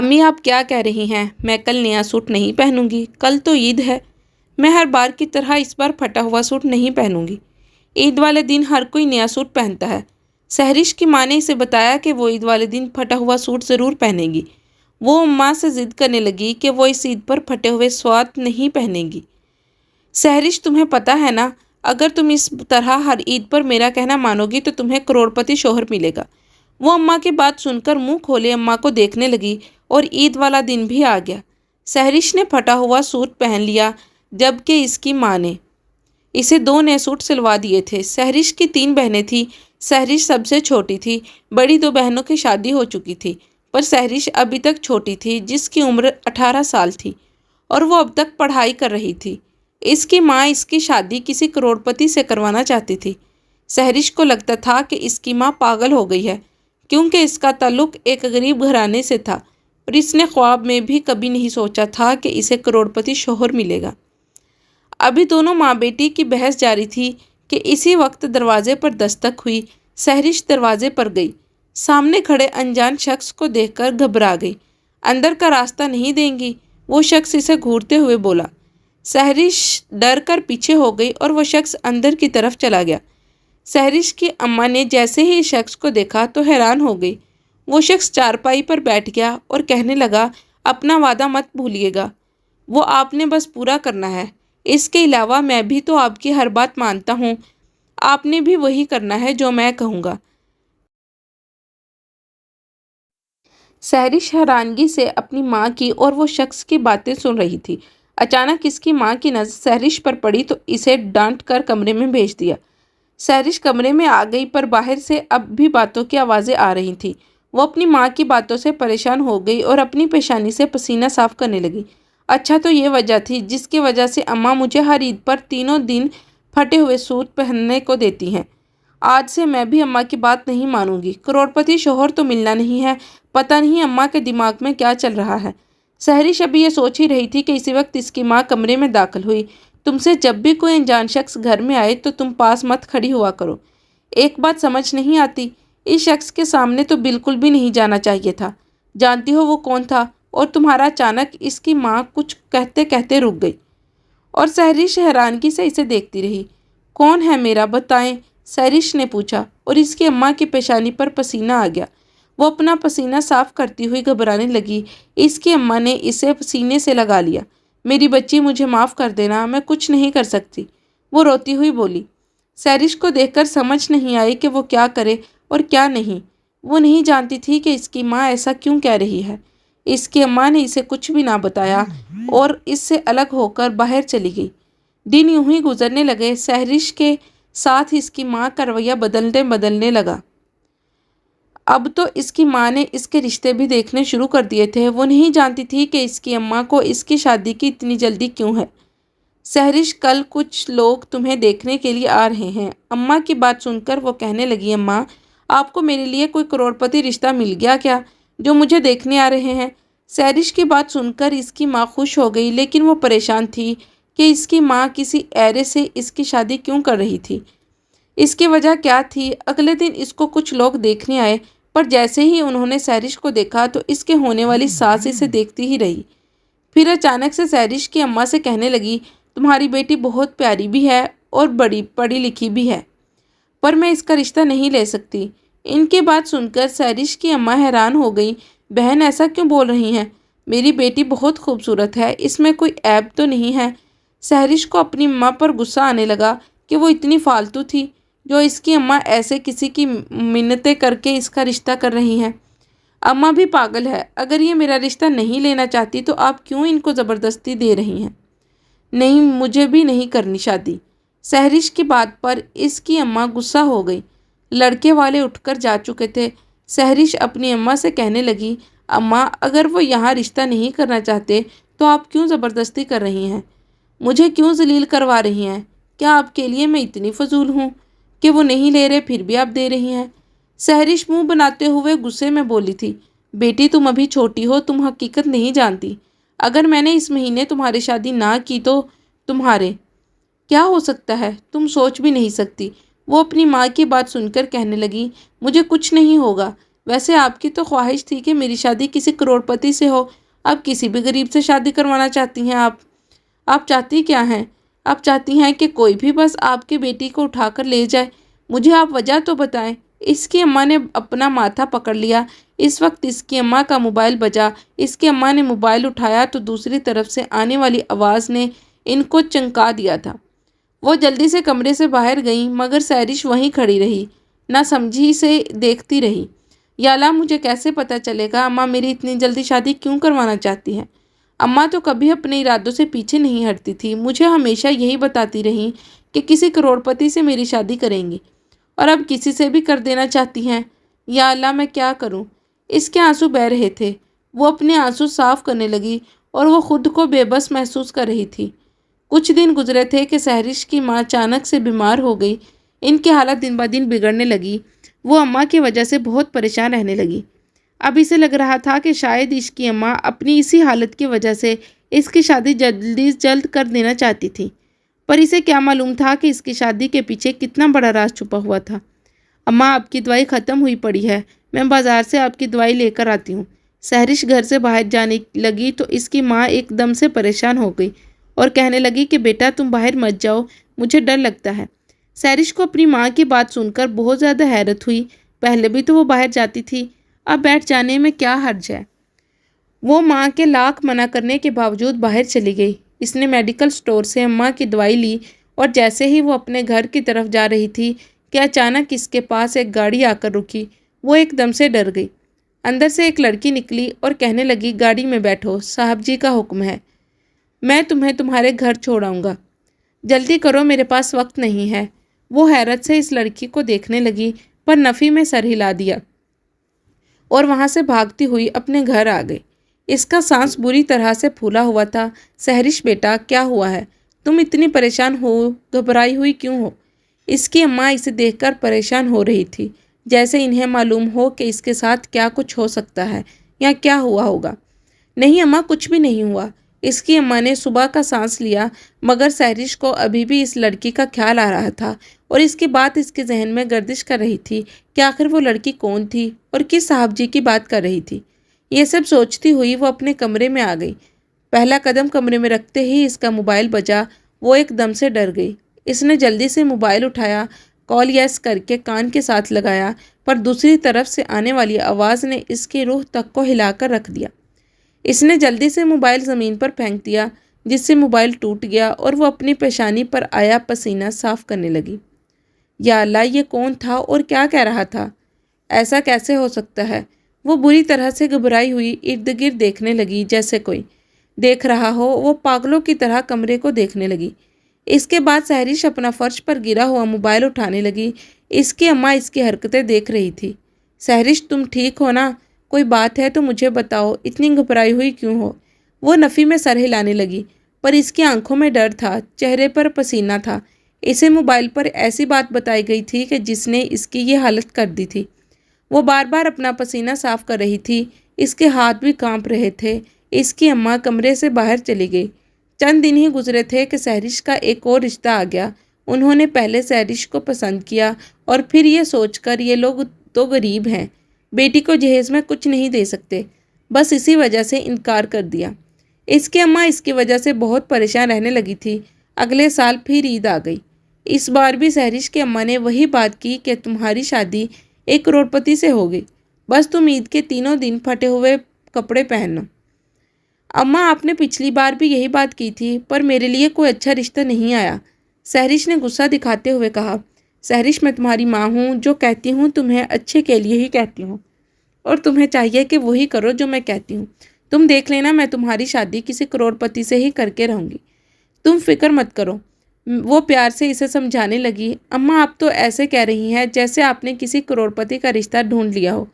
امی آپ کیا کہہ رہی ہیں؟ میں کل نیا سوٹ نہیں پہنوں گی، کل تو عید ہے۔ میں ہر بار کی طرح اس بار پھٹا ہوا سوٹ نہیں پہنوں گی۔ عید والے دن ہر کوئی نیا سوٹ پہنتا ہے۔ سہرش کی ماں نے اسے بتایا کہ وہ عید والے دن پھٹا ہوا سوٹ ضرور پہنے گی۔ وہ اماں سے ضد کرنے لگی کہ وہ اس عید پر پھٹے ہوئے سوٹ نہیں پہنے گی۔ سہرش تمہیں پتہ ہے نا، اگر تم اس طرح ہر عید پر میرا کہنا مانو گی تو تمہیں کروڑپتی شوہر ملے گا۔ وہ اماں کی بات سن کر منہ کھولے اماں کو دیکھنے لگی اور عید والا دن بھی آ گیا۔ سہرش نے پھٹا ہوا سوٹ پہن لیا جبکہ اس کی ماں نے اسے 2 نئے سوٹ سلوا دیے تھے۔ سہرش کی 3 بہنیں تھیں۔ سہرش سب سے چھوٹی تھی۔ بڑی 2 بہنوں کی شادی ہو چکی تھی، پر سہرش ابھی تک چھوٹی تھی جس کی عمر 18 سال تھی اور وہ اب تک پڑھائی کر رہی تھی۔ اس کی ماں اس کی شادی کسی کروڑپتی سے کروانا چاہتی تھی۔ سہرش کو لگتا تھا کہ اس کی ماں پاگل ہو گئی ہے، کیونکہ اس کا تعلق ایک غریب گھرانے سے تھا اور اس نے خواب میں بھی کبھی نہیں سوچا تھا کہ اسے کروڑپتی شوہر ملے گا۔ ابھی دونوں ماں بیٹی کی بحث جاری تھی کہ اسی وقت دروازے پر دستک ہوئی۔ سہرش دروازے پر گئی۔ سامنے کھڑے انجان شخص کو دیکھ کر گھبرا گئی۔ اندر کا راستہ نہیں دیں گی؟ وہ شخص اسے گھورتے ہوئے بولا۔ سہرش ڈر کر پیچھے ہو گئی اور وہ شخص اندر کی طرف چلا گیا۔ سہرش کی اماں نے جیسے ہی اس شخص کو دیکھا تو حیران ہو گئی۔ وہ شخص چارپائی پر بیٹھ گیا اور کہنے لگا، اپنا وعدہ مت بھولیے گا، وہ آپ نے بس پورا کرنا ہے۔ اس کے علاوہ میں بھی تو آپ کی ہر بات مانتا ہوں، آپ نے بھی وہی کرنا ہے جو میں کہوں گا۔ سہرش حیرانگی سے اپنی ماں کی اور وہ شخص کی باتیں سن رہی تھی۔ اچانک اس کی ماں کی نظر سہرش پر پڑی تو اسے ڈانٹ کر کمرے میں بھیج دیا۔ سہرش کمرے میں آ گئی پر باہر سے اب بھی باتوں کی آوازیں آ رہی تھیں۔ وہ اپنی ماں کی باتوں سے پریشان ہو گئی اور اپنی پیشانی سے پسینہ صاف کرنے لگی۔ اچھا تو یہ وجہ تھی جس کی وجہ سے اماں مجھے ہر عید پر تینوں دن پھٹے ہوئے سوٹ پہننے کو دیتی ہیں۔ آج سے میں بھی اماں کی بات نہیں مانوں گی۔ کروڑپتی شوہر تو ملنا نہیں ہے۔ پتہ نہیں اماں کے دماغ میں کیا چل رہا ہے۔ سہرش ابھی یہ سوچ ہی رہی تھی کہ اسی وقت اس کی ماں کمرے میں داخل ہوئی۔ تم سے جب بھی کوئی انجان شخص گھر میں آئے تو تم پاس مت کھڑی ہوا کرو۔ ایک بات سمجھ نہیں آتی، اس شخص کے سامنے تو بالکل بھی نہیں جانا چاہیے تھا۔ جانتی ہو وہ کون تھا؟ اور تمہارا اچانک اس کی ماں کچھ کہتے کہتے رک گئی اور سہرش حیرانگی سے اسے دیکھتی رہی۔ کون ہے میرا بتائیں؟ سہرش نے پوچھا اور اس کی اماں کی پیشانی پر پسینہ آ گیا۔ وہ اپنا پسینہ صاف کرتی ہوئی گھبرانے لگی۔ اس کی اماں نے اسے سینے سے لگا لیا۔ میری بچی مجھے معاف کر دینا، میں کچھ نہیں کر سکتی، وہ روتی ہوئی بولی۔ سہرش کو دیکھ کر سمجھ نہیں آئی کہ وہ کیا کرے اور کیا نہیں۔ وہ نہیں جانتی تھی کہ اس کی ماں ایسا کیوں کہہ رہی ہے۔ اس کی اماں نے اسے کچھ بھی نہ بتایا اور اس سے الگ ہو کر باہر چلی گئی۔ دن یوں ہی گزرنے لگے۔ سہرش کے ساتھ اس کی ماں کا رویہ بدلنے لگا۔ اب تو اس کی ماں نے اس کے رشتے بھی دیکھنے شروع کر دیے تھے۔ وہ نہیں جانتی تھی کہ اس کی اماں کو اس کی شادی کی اتنی جلدی کیوں ہے۔ سہرش کل کچھ لوگ تمہیں دیکھنے کے لیے آ رہے ہیں۔ اماں کی بات سن کر وہ کہنے لگی، اماں آپ کو میرے لیے کوئی کروڑپتی رشتہ مل گیا کیا جو مجھے دیکھنے آ رہے ہیں؟ سہرش کی بات سن کر اس کی ماں خوش ہو گئی، لیکن وہ پریشان تھی کہ اس کی ماں کسی ایرے سے اس کی شادی کیوں کر رہی تھی۔ اس کی وجہ کیا تھی؟ اگلے دن اس کو کچھ لوگ دیکھنے آئے، پر جیسے ہی انہوں نے سہرش کو دیکھا تو اس کے ہونے والی ساس اسے دیکھتی ہی رہی۔ پھر اچانک سے سہرش کی اماں سے کہنے لگی، تمہاری بیٹی بہت پیاری بھی ہے اور بڑی پڑھی لکھی بھی ہے، پر میں اس کا رشتہ نہیں لے سکتی۔ ان کی بات سن کر سہرش کی اماں حیران ہو گئی۔ بہن ایسا کیوں بول رہی ہیں؟ میری بیٹی بہت خوبصورت ہے، اس میں کوئی عیب تو نہیں ہے۔ سہرش کو اپنی اماں پر غصہ آنے لگا کہ وہ اتنی فالتو تھی جو اس کی اماں ایسے کسی کی منتیں کر کے اس کا رشتہ کر رہی ہیں۔ اماں بھی پاگل ہے، اگر یہ میرا رشتہ نہیں لینا چاہتی تو آپ کیوں ان کو زبردستی دے رہی ہیں؟ نہیں، مجھے بھی نہیں کرنی شادی۔ سہرش کی بات پر اس کی اماں غصہ ہو گئی۔ لڑکے والے اٹھ کر جا چکے تھے۔ سہرش اپنی اماں سے کہنے لگی، اماں اگر وہ یہاں رشتہ نہیں کرنا چاہتے تو آپ کیوں زبردستی کر رہی ہیں؟ مجھے کیوں ذلیل کروا رہی ہیں؟ کیا آپ کے لیے میں اتنی فضول ہوں کہ وہ نہیں لے رہے پھر بھی آپ دے رہی ہیں؟ سہرش منہ بناتے ہوئے غصے میں بولی تھی، بیٹی تم ابھی چھوٹی ہو، تم حقیقت نہیں جانتی۔ اگر میں نے اس مہینے تمہاری شادی نہ کی تو تمہارے کیا ہو سکتا ہے، تم سوچ بھی نہیں سکتی۔ وہ اپنی ماں کی بات سن کر کہنے لگی، مجھے کچھ نہیں ہوگا، ویسے آپ کی تو خواہش تھی کہ میری شادی کسی کروڑپتی سے ہو، اب کسی بھی غریب سے شادی کروانا چاہتی ہیں آپ چاہتی کیا ہیں؟ آپ چاہتی ہیں کہ کوئی بھی بس آپ کی بیٹی کو اٹھا کر لے جائے؟ مجھے آپ وجہ تو بتائیں۔ اس کی اماں نے اپنا ماتھا پکڑ لیا۔ اس وقت اس کی اماں کا موبائل بجا۔ اس کی اماں نے موبائل اٹھایا تو دوسری طرف سے آنے والی آواز نے ان کو چونکا دیا تھا۔ وہ جلدی سے کمرے سے باہر گئیں، مگر سحرش وہیں کھڑی رہی، نہ سمجھی سے دیکھتی رہی۔ یا اللہ، مجھے کیسے پتہ چلے گا اماں میری اتنی جلدی شادی کیوں کروانا چاہتی ہیں؟ اماں تو کبھی اپنے ارادوں سے پیچھے نہیں ہٹتی تھی، مجھے ہمیشہ یہی بتاتی رہیں کہ کسی کروڑپتی سے میری شادی کریں گی، اور اب کسی سے بھی کر دینا چاہتی ہیں۔ یا اللہ، میں کیا کروں؟ اس کے آنسو بہہ رہے تھے۔ وہ اپنے آنسو صاف کرنے لگی اور وہ خود کو بے بس محسوس کر رہی تھی۔ کچھ دن گزرے تھے کہ سحرش کی ماں اچانک سے بیمار ہو گئی۔ ان کی حالت دن بدن بگڑنے لگی۔ وہ اماں کی وجہ سے بہت پریشان رہنے لگی۔ اب اسے لگ رہا تھا کہ شاید اس کی اماں اپنی اسی حالت کی وجہ سے اس کی شادی جلد کر دینا چاہتی تھی، پر اسے کیا معلوم تھا کہ اس کی شادی کے پیچھے کتنا بڑا راز چھپا ہوا تھا۔ اماں، آپ کی دوائی ختم ہوئی پڑی ہے، میں بازار سے آپ کی دوائی لے کر آتی ہوں۔ سحرش گھر سے باہر جانے لگی تو اس کی ماں ایک دم سے پریشان ہو گئی اور کہنے لگی کہ بیٹا تم باہر مت جاؤ، مجھے ڈر لگتا ہے۔ سحرش کو اپنی ماں کی بات سن کر بہت زیادہ حیرت ہوئی۔ پہلے بھی تو وہ باہر جاتی تھی، اب بیٹھ جانے میں کیا حرج ہے؟ وہ ماں کے لاکھ منع کرنے کے باوجود باہر چلی گئی۔ اس نے میڈیکل سٹور سے اماں کی دوائی لی اور جیسے ہی وہ اپنے گھر کی طرف جا رہی تھی کہ اچانک اس کے پاس ایک گاڑی آ کر رکی۔ وہ ایک دم سے ڈر گئی۔ اندر سے ایک لڑکی نکلی اور کہنے لگی، گاڑی میں بیٹھو، صاحب جی کا حکم ہے، میں تمہیں تمہارے گھر چھوڑ آؤں گا، جلدی کرو، میرے پاس وقت نہیں ہے۔ وہ حیرت سے اس لڑکی کو دیکھنے لگی، پر نفی میں سر ہلا دیا اور وہاں سے بھاگتی ہوئی اپنے گھر آ گئی۔ اس کا سانس بری طرح سے پھولا ہوا تھا۔ سحرش بیٹا، کیا ہوا ہے؟ تم اتنی پریشان ہو، گھبرائی ہوئی کیوں ہو؟ اس کی اماں اسے دیکھ کر پریشان ہو رہی تھی، جیسے انہیں معلوم ہو کہ اس کے ساتھ کیا کچھ ہو سکتا ہے یا کیا ہوا ہوگا۔ نہیں اماں، کچھ بھی نہیں ہوا۔ اس کی اماں نے صبح کا سانس لیا، مگر سحرش کو ابھی بھی اس لڑکی کا خیال آ رہا تھا اور اس کی بات اس کے ذہن میں گردش کر رہی تھی کہ آخر وہ لڑکی کون تھی اور کس صاحب جی کی بات کر رہی تھی۔ یہ سب سوچتی ہوئی وہ اپنے کمرے میں آ گئی۔ پہلا قدم کمرے میں رکھتے ہی اس کا موبائل بجا۔ وہ ایک دم سے ڈر گئی۔ اس نے جلدی سے موبائل اٹھایا، کال یس کر کے کان کے ساتھ لگایا، پر دوسری طرف سے آنے والی آواز نے اس کی روح تک کو ہلا کر رکھ دیا۔ اس نے جلدی سے موبائل زمین پر پھینک دیا، جس سے موبائل ٹوٹ گیا اور وہ اپنی پیشانی پر آیا پسینہ صاف کرنے لگی۔ یا اللہ، یہ کون تھا اور کیا کہہ رہا تھا؟ ایسا کیسے ہو سکتا ہے؟ وہ بری طرح سے گھبرائی ہوئی ارد گرد دیکھنے لگی، جیسے کوئی دیکھ رہا ہو۔ وہ پاگلوں کی طرح کمرے کو دیکھنے لگی۔ اس کے بعد سحرش اپنا فرش پر گرا ہوا موبائل اٹھانے لگی۔ اس کی اماں اس کی حرکتیں دیکھ رہی تھی۔ سحرش، تم ٹھیک ہو نا؟ کوئی بات ہے تو مجھے بتاؤ، اتنی گھبرائی ہوئی کیوں ہو؟ وہ نفی میں سر ہلانے لگی، پر اس کی آنکھوں میں ڈر تھا، چہرے پر پسینہ تھا۔ اسے موبائل پر ایسی بات بتائی گئی تھی کہ جس نے اس کی یہ حالت کر دی تھی۔ وہ بار بار اپنا پسینہ صاف کر رہی تھی، اس کے ہاتھ بھی کانپ رہے تھے۔ اس کی اماں کمرے سے باہر چلی گئی۔ چند دن ہی گزرے تھے کہ سحرش کا ایک اور رشتہ آ گیا۔ انہوں نے پہلے سحرش کو پسند کیا اور پھر یہ سوچ کر یہ لوگ تو غریب ہیں، بیٹی کو جہیز میں کچھ نہیں دے سکتے، بس اسی وجہ سے انکار کر دیا۔ اس کی اماں اس کی وجہ سے بہت پریشان رہنے لگی تھی۔ اگلے سال پھر عید آ گئی۔ اس بار بھی سحرش کی اماں نے وہی بات کی کہ تمہاری شادی ایک کروڑپتی سے ہو گئی، بس تم عید کے تینوں دن پھٹے ہوئے کپڑے پہننا۔ اماں، آپ نے پچھلی بار بھی یہی بات کی تھی، پر میرے لیے کوئی اچھا رشتہ نہیں آیا، سحرش نے غصہ دکھاتے ہوئے کہا۔ سحرش، میں تمہاری ماں ہوں، جو کہتی ہوں تمہیں اچھے کے لیے ہی کہتی ہوں، اور تمہیں چاہیے کہ وہی کرو جو میں کہتی ہوں۔ تم دیکھ لینا، میں تمہاری شادی کسی کروڑپتی سے ہی کر کے رہوں گی، تم فکر مت کرو۔ وہ پیار سے اسے سمجھانے لگی۔ اماں، آپ تو ایسے کہہ رہی ہیں جیسے آپ نے کسی کروڑپتی کا رشتہ ڈھونڈ لیا ہو،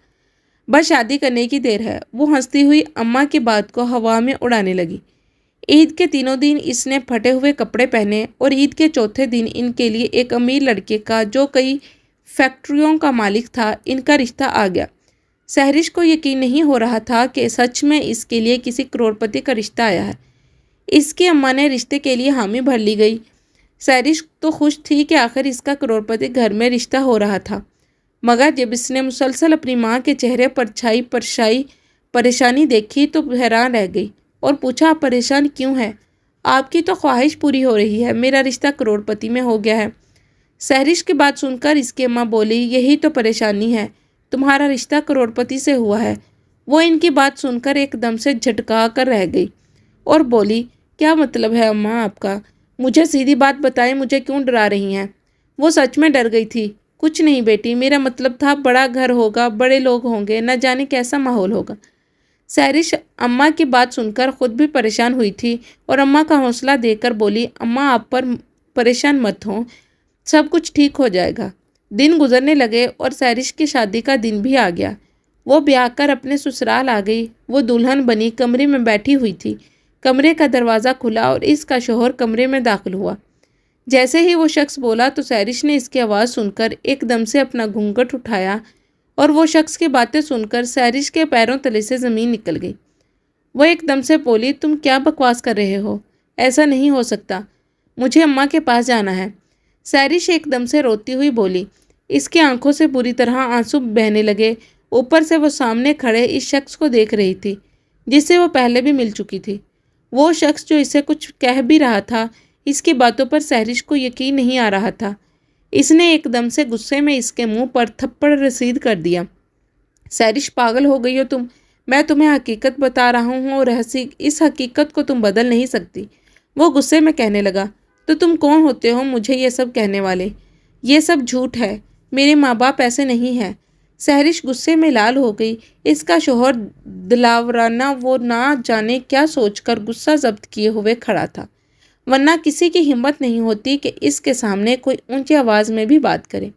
بس شادی کرنے کی دیر ہے۔ وہ ہنستی ہوئی اماں کی بات کو ہوا میں اڑانے لگی۔ عید کے تینوں دن اس نے پھٹے ہوئے کپڑے پہنے اور عید کے چوتھے دن ان کے لیے ایک امیر لڑکے کا، جو کئی فیکٹریوں کا مالک تھا، ان کا رشتہ آ گیا۔ سحرش کو یقین نہیں ہو رہا تھا کہ سچ میں اس کے لیے کسی کروڑپتی کا رشتہ آیا ہے۔ اس کی اماں نے رشتے کے لیے حامی بھر لی گئی۔ سحرش تو خوش تھی کہ آخر اس کا کروڑپتی گھر میں رشتہ ہو رہا تھا، مگر جب اس نے مسلسل اپنی ماں کے چہرے پر چھائی پریشانی دیکھی تو حیران رہ گئی اور پوچھا، آپ پریشان کیوں ہیں؟ آپ کی تو خواہش پوری ہو رہی ہے، میرا رشتہ کروڑ پتی میں ہو گیا ہے۔ سحرش کی بات سن کر اس کی اماں بولی، یہی تو پریشانی ہے، تمہارا رشتہ کروڑ پتی سے ہوا ہے۔ وہ ان کی بات سن کر ایک دم سے جھٹکا کر رہ گئی اور بولی، کیا مطلب ہے اماں آپ کا؟ مجھے سیدھی بات بتائیں، مجھے کیوں ڈرا رہی ہیں؟ وہ سچ میں ڈر گئی تھی۔ کچھ نہیں بیٹی، میرا مطلب تھا بڑا گھر ہوگا، بڑے لوگ ہوں گے، نہ جانے کیسا ماحول ہوگا۔ سحرش اماں کی بات سن کر خود بھی پریشان ہوئی تھی اور اماں کا حوصلہ دے کر بولی، اماں آپ پر پریشان مت ہوں، سب کچھ ٹھیک ہو جائے گا۔ دن گزرنے لگے اور سحرش کی شادی کا دن بھی آ گیا۔ وہ بیاہ کر اپنے سسرال آ گئی۔ وہ دلہن بنی کمرے میں بیٹھی ہوئی تھی۔ کمرے کا دروازہ کھلا اور اس کا شوہر کمرے میں داخل ہوا۔ جیسے ہی وہ شخص بولا تو سحرش نے اس کی آواز سن کر ایک دم سے اپنا گھونگھٹ اٹھایا اور وہ شخص کی باتیں سن کر سحرش کے پیروں تلے سے زمین نکل گئی۔ وہ ایک دم سے بولی، تم کیا بکواس کر رہے ہو؟ ایسا نہیں ہو سکتا، مجھے اماں کے پاس جانا ہے۔ سحرش ایک دم سے روتی ہوئی بولی۔ اس کی آنکھوں سے بری طرح آنسو بہنے لگے۔ اوپر سے وہ سامنے کھڑے اس شخص کو دیکھ رہی تھی جس سے وہ پہلے بھی مل چکی تھی۔ وہ شخص جو اسے کچھ کہہ بھی رہا تھا، اس کی باتوں پر سحرش کو یقین نہیں آ رہا تھا۔ اس نے ایک دم سے غصے میں اس کے منہ پر تھپڑ رسید کر دیا۔ سحرش، پاگل ہو گئی ہو تم؟ میں تمہیں حقیقت بتا رہا ہوں اور اس حقیقت کو تم بدل نہیں سکتی۔ وہ غصے میں کہنے لگا، تو تم کون ہوتے ہو مجھے یہ سب کہنے والے؟ یہ سب جھوٹ ہے، میرے ماں باپ ایسے نہیں ہیں۔ سحرش غصے میں لال ہو گئی۔ اس کا شوہر دلاورانہ وہ نہ جانے کیا سوچ کر غصہ ضبط کیے ہوئے کھڑا تھا، ورنہ کسی کی ہمت نہیں ہوتی کہ اس کے سامنے کوئی اونچی آواز میں بھی بات کرے،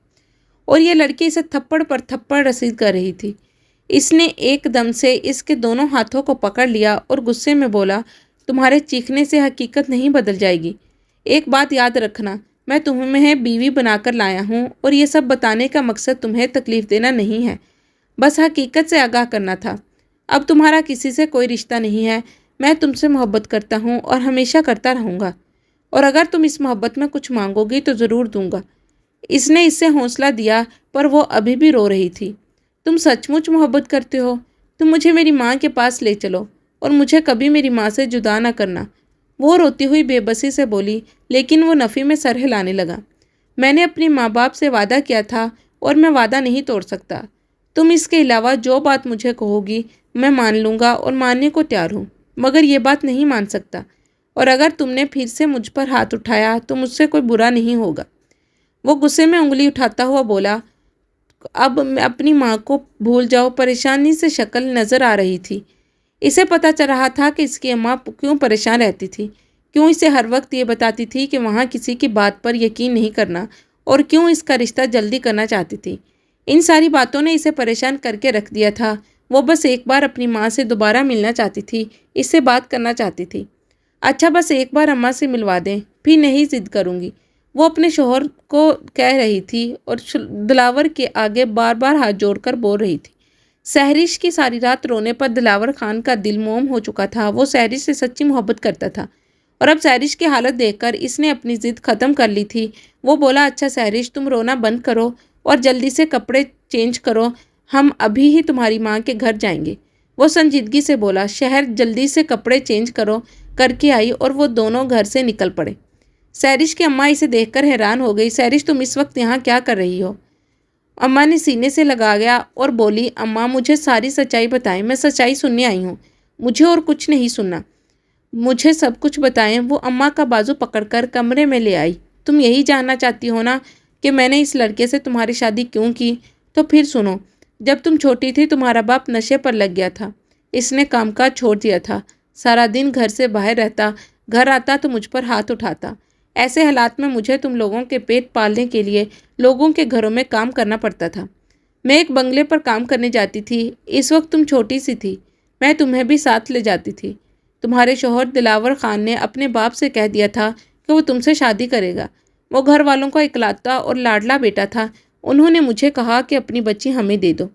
اور یہ لڑکی اسے تھپڑ پر تھپڑ رسید کر رہی تھی۔ اس نے ایک دم سے اس کے دونوں ہاتھوں کو پکڑ لیا اور غصے میں بولا، تمہارے چیخنے سے حقیقت نہیں بدل جائے گی۔ ایک بات یاد رکھنا، میں تمہیں بیوی بنا کر لایا ہوں اور یہ سب بتانے کا مقصد تمہیں تکلیف دینا نہیں ہے، بس حقیقت سے آگاہ کرنا تھا۔ اب تمہارا کسی سے کوئی رشتہ نہیں ہے، میں تم سے محبت کرتا ہوں اور ہمیشہ کرتا رہوں گا، اور اگر تم اس محبت میں کچھ مانگو گی تو ضرور دوں گا۔ اس نے اس سے حوصلہ دیا پر وہ ابھی بھی رو رہی تھی۔ تم سچ مچ محبت کرتے ہو؟ تم مجھے میری ماں کے پاس لے چلو اور مجھے کبھی میری ماں سے جدا نہ کرنا۔ وہ روتی ہوئی بے بسی سے بولی، لیکن وہ نفی میں سر ہلانے لگا۔ میں نے اپنی ماں باپ سے وعدہ کیا تھا اور میں وعدہ نہیں توڑ سکتا۔ تم اس کے علاوہ جو بات مجھے کہو گی میں مان لوں گا اور ماننے کو تیار ہوں، مگر یہ بات نہیں مان سکتا، اور اگر تم نے پھر سے مجھ پر ہاتھ اٹھایا تو مجھ سے کوئی برا نہیں ہوگا۔ وہ غصے میں انگلی اٹھاتا ہوا بولا، اب اپنی ماں کو بھول جاؤ۔ پریشانی سے شکل نظر آ رہی تھی۔ اسے پتہ چل رہا تھا کہ اس کی اماں کیوں پریشان رہتی تھی، کیوں اسے ہر وقت یہ بتاتی تھی کہ وہاں کسی کی بات پر یقین نہیں کرنا، اور کیوں اس کا رشتہ جلدی کرنا چاہتی تھی۔ ان ساری باتوں نے اسے پریشان کر کے رکھ دیا تھا۔ وہ بس ایک بار اپنی ماں سے دوبارہ ملنا چاہتی تھی، اس سے بات کرنا چاہتی تھی۔ اچھا بس ایک بار اماں سے ملوا دیں، پھر نہیں ضد کروں گی، وہ اپنے شوہر کو کہہ رہی تھی اور دلاور کے آگے بار بار ہاتھ جوڑ کر بول رہی تھی۔ سحرش کی ساری رات رونے پر دلاور خان کا دل موم ہو چکا تھا۔ وہ سحرش سے سچی محبت کرتا تھا اور اب سحرش کی حالت دیکھ کر اس نے اپنی ضد ختم کر لی تھی۔ وہ بولا، اچھا سحرش، تم رونا بند کرو اور جلدی سے کپڑے چینج کرو، ہم ابھی ہی تمہاری ماں کے گھر جائیں گے۔ وہ سنجیدگی سے بولا۔ شہر جلدی سے کپڑے چینج کر کے آئی اور وہ دونوں گھر سے نکل پڑے۔ سحرش کی اماں اسے دیکھ کر حیران ہو گئی۔ سحرش، تم اس وقت یہاں کیا کر رہی ہو؟ اماں نے سینے سے لگایا اور بولی، اماں مجھے ساری سچائی بتائیں، میں سچائی سننے آئی ہوں، مجھے اور کچھ نہیں سننا، مجھے سب کچھ بتائیں۔ وہ اماں کا بازو پکڑ کر کمرے میں لے آئی۔ تم یہی جاننا چاہتی ہو نا کہ میں نے اس لڑکے سے تمہاری شادی کیوں کی؟ تو پھر سنو، جب تم چھوٹی تھی تمہارا باپ نشے پر لگ گیا تھا، اس نے کام کاج چھوڑ دیا تھا، سارا دن گھر سے باہر رہتا، گھر آتا تو مجھ پر ہاتھ اٹھاتا۔ ایسے حالات میں مجھے تم لوگوں کے پیٹ پالنے کے لیے لوگوں کے گھروں میں کام کرنا پڑتا تھا۔ میں ایک بنگلے پر کام کرنے جاتی تھی، اس وقت تم چھوٹی سی تھی، میں تمہیں بھی ساتھ لے جاتی تھی۔ تمہارے شوہر دلاور خان نے اپنے باپ سے کہہ دیا تھا کہ وہ تم سے شادی کرے گا۔ وہ گھر والوں کا اکلوتا اور لاڈلا بیٹا تھا۔ انہوں نے مجھے کہا کہ اپنی بچی ہمیں دے دو۔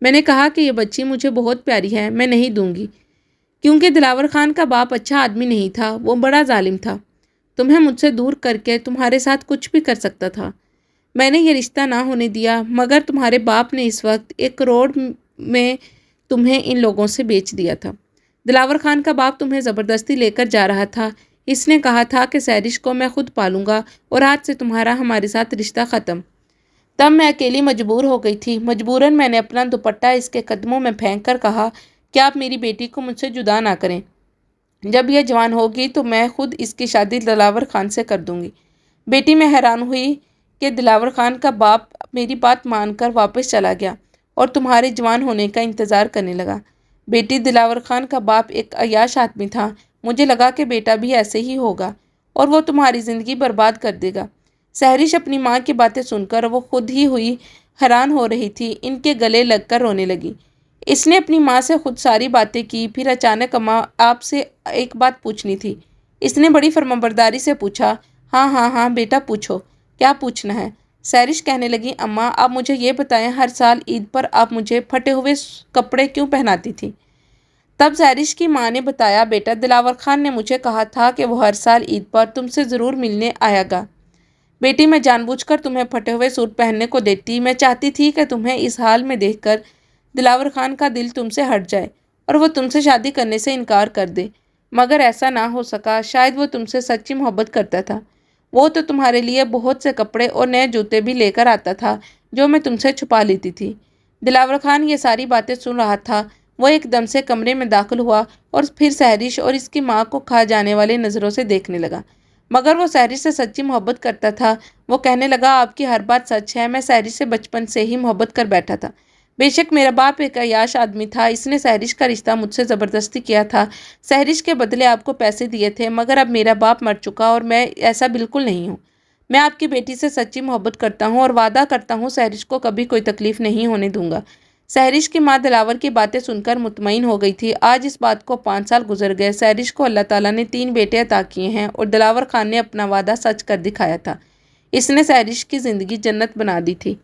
میں نے کہا کہ یہ بچی مجھے بہت پیاری ہے، میں نہیں دوں گی، کیونکہ دلاور خان کا باپ اچھا آدمی نہیں تھا، وہ بڑا ظالم تھا، تمہیں مجھ سے دور کر کے تمہارے ساتھ کچھ بھی کر سکتا تھا۔ میں نے یہ رشتہ نہ ہونے دیا، مگر تمہارے باپ نے اس وقت 1 کروڑ میں تمہیں ان لوگوں سے بیچ دیا تھا۔ دلاور خان کا باپ تمہیں زبردستی لے کر جا رہا تھا۔ اس نے کہا تھا کہ سہرش کو میں خود پالوں گا اور آج سے تمہارا ہمارے ساتھ رشتہ ختم۔ تب میں اکیلی مجبور ہو گئی تھی۔ مجبوراً میں نے اپنا دوپٹہ اس کے قدموں میں پھینک کر کہا کہ آپ میری بیٹی کو مجھ سے جدا نہ کریں۔ جب یہ جوان ہوگی تو میں خود اس کی شادی دلاور خان سے کر دوں گی۔ بیٹی میں حیران ہوئی کہ دلاور خان کا باپ میری بات مان کر واپس چلا گیا اور تمہارے جوان ہونے کا انتظار کرنے لگا۔ بیٹی دلاور خان کا باپ ایک عیاش آدمی تھا۔ مجھے لگا کہ بیٹا بھی ایسے ہی ہوگا اور وہ تمہاری زندگی برباد کر دے گا۔ سہرش اپنی ماں کی باتیں سن کر وہ خود ہی ہوئی حیران ہو رہی تھی، ان کے گلے لگ کر رونے لگی۔ اس نے اپنی ماں سے خود ساری باتیں کی، پھر اچانک اماں آپ سے ایک بات پوچھنی تھی۔ اس نے بڑی فرمانبرداری سے پوچھا۔ ہاں ہاں ہاں بیٹا پوچھو، کیا پوچھنا ہے؟ سہرش کہنے لگی، اماں آپ مجھے یہ بتائیں ہر سال عید پر آپ مجھے پھٹے ہوئے کپڑے کیوں پہناتی تھی؟ تب سہرش کی ماں نے بتایا، بیٹا دلاور خان نے مجھے کہا تھا کہ وہ ہر سال عید پر تم سے ضرور ملنے آیا گا۔ بیٹی میں جان بوجھ کر تمہیں پھٹے ہوئے سوٹ پہننے کو دیتی، میں چاہتی تھی کہ تمہیں اس حال میں دیکھ کر دلاور خان کا دل تم سے ہٹ جائے اور وہ تم سے شادی کرنے سے انکار کر دے، مگر ایسا نہ ہو سکا۔ شاید وہ تم سے سچی محبت کرتا تھا۔ وہ تو تمہارے لیے بہت سے کپڑے اور نئے جوتے بھی لے کر آتا تھا جو میں تم سے چھپا لیتی تھی۔ دلاور خان یہ ساری باتیں سن رہا تھا۔ وہ ایک دم سے کمرے میں داخل ہوا اور پھر سہرش اور اس کی ماں کو کھا جانے والے نظروں سے دیکھنے لگا، مگر وہ سہرش سے سچی محبت کرتا تھا۔ وہ کہنے لگا، آپ کی ہر بات سچ ہے، میں سہرش سے بچپن سے ہی محبت کر بیٹھا تھا۔ بے شک میرا باپ ایک عیاش آدمی تھا، اس نے سہرش کا رشتہ مجھ سے زبردستی کیا تھا، سہرش کے بدلے آپ کو پیسے دیے تھے، مگر اب میرا باپ مر چکا اور میں ایسا بالکل نہیں ہوں۔ میں آپ کی بیٹی سے سچی محبت کرتا ہوں اور وعدہ کرتا ہوں سہرش کو کبھی کوئی تکلیف نہیں ہونے دوں گا۔ سہرش کی ماں دلاور کی باتیں سن کر مطمئن ہو گئی تھی۔ آج اس بات کو 5 سال گزر گئے۔ سہرش کو اللہ تعالیٰ نے 3 بیٹے عطا کیے ہیں اور دلاور خان نے اپنا وعدہ سچ کر دکھایا تھا۔ اس نے سہرش کی زندگی جنت بنا دی تھی۔